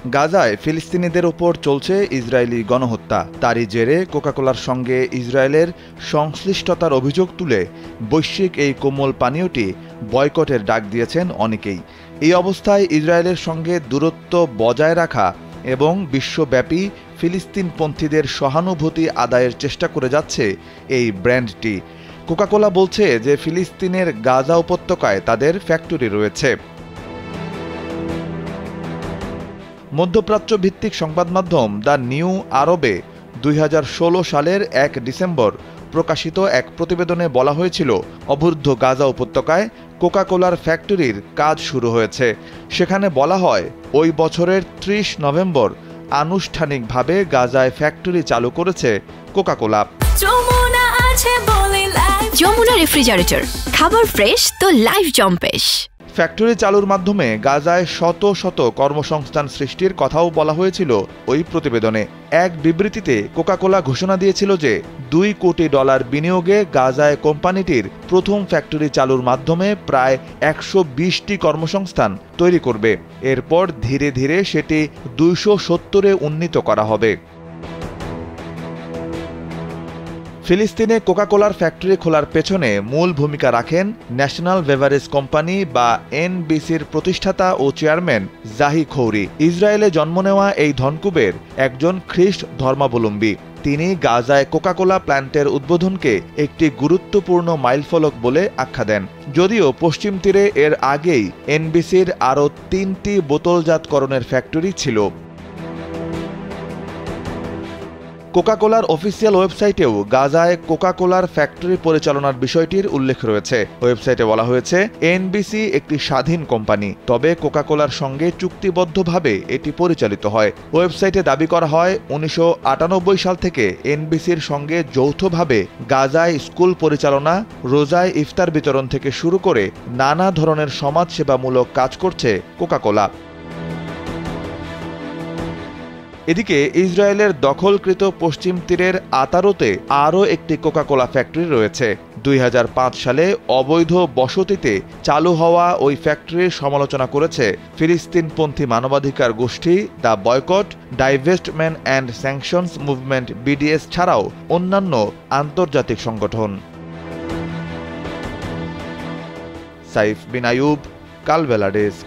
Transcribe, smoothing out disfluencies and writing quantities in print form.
গাজায় ফিলিস্তিনিদের উপর চলছে ইসরায়েলি গণহত্যা। তারই জেরে কোকাকোলার সঙ্গে ইসরায়েলের সংশ্লিষ্টতার অভিযোগ তুলে বৈশ্বিক এই কোমল পানীয়টি বয়কটের ডাক দিয়েছেন অনেকেই। এই অবস্থায় ইসরায়েলের সঙ্গে দূরত্ব বজায় রাখা এবং বিশ্বব্যাপী ফিলিস্তিনপন্থীদের সহানুভূতি আদায়ের চেষ্টা করে যাচ্ছে এই ব্র্যান্ডটি। কোকাকোলা বলছে যে ফিলিস্তিনের গাজা উপত্যকায় তাদের ফ্যাক্টরি রয়েছে। মধ্যপ্রাচ্য ভিত্তিক সংবাদ মাধ্যম দ্য নিউ আরবে 2016 সালের 1 ডিসেম্বর প্রকাশিত এক প্রতিবেদনে বলা হয়েছিল, অবরুদ্ধ গাজা উপত্যকায় কোকাকোলার ফ্যাক্টরির কাজ শুরু হয়েছে। সেখানে বলা হয়, ওই বছরের 30 নভেম্বর আনুষ্ঠানিকভাবে গাজায় ফ্যাক্টরি চালু করেছে কোকাকোলা। যমুনা রেফ্রিজারেটর, খাবার ফ্রেশ তো লাইফ জম্পেশ। ফ্যাক্টরি চালুর মাধ্যমে গাজায় শত শত কর্মসংস্থান সৃষ্টির কথাও বলা হয়েছিল ওই প্রতিবেদনে। এক বিবৃতিতে কোকাকোলা ঘোষণা দিয়েছিল যে $2 কোটি বিনিয়োগে গাজায় কোম্পানিটির প্রথম ফ্যাক্টরি চালুর মাধ্যমে প্রায় 120টি কর্মসংস্থান তৈরি করবে। এরপর ধীরে ধীরে সেটি 270-এ উন্নীত করা হবে। ফিলিস্তিনে কোকাকোলার ফ্যাক্টরি খোলার পেছনে মূল ভূমিকা রাখেন ন্যাশনাল বেভারেজ কোম্পানি বা এনবিসির প্রতিষ্ঠাতা ও চেয়ারম্যান জাহি খৌরি। ইসরায়েলে জন্ম নেওয়া এই ধনকুবের একজন খ্রিস্ট ধর্মাবলম্বী। তিনি গাজায় কোকাকোলা প্ল্যান্টের উদ্বোধনকে একটি গুরুত্বপূর্ণ মাইলফলক বলে আখ্যা দেন। যদিও পশ্চিম তীরে এর আগেই এনবিসির আরও 3টি বোতলজাতকরণের ফ্যাক্টরি ছিল। কোকাকোলার অফিসিয়াল ওয়েবসাইটেও গাজায় কোকাকোলার ফ্যাক্টরি পরিচালনার বিষয়টির উল্লেখ রয়েছে। ওয়েবসাইটে বলা হয়েছে, এনবিসি একটি স্বাধীন কোম্পানি, তবে কোকাকোলার সঙ্গে চুক্তিবদ্ধভাবে এটি পরিচালিত হয়। ওয়েবসাইটে দাবি করা হয়, 1998 সাল থেকে এনবিসির সঙ্গে যৌথভাবে গাজায় স্কুল পরিচালনা, রোজায় ইফতার বিতরণ থেকে শুরু করে নানা ধরনের সমাজসেবামূলক কাজ করছে কোকাকোলা। এদিকে ইসরায়েলের দখলকৃত পশ্চিম তীরের আতারোতে আরও একটি কোকাকোলা ফ্যাক্টরি রয়েছে। 2005 সালে অবৈধ বসতিতে চালু হওয়া ওই ফ্যাক্টরির সমালোচনা করেছে ফিলিস্তিনপন্থী মানবাধিকার গোষ্ঠী the boycott, divestment and sanctions movement BDS ছাড়াও অন্যান্য আন্তর্জাতিক সংগঠন। সাইফ বিন আইয়ুব, কালবেলা ডেস্ক।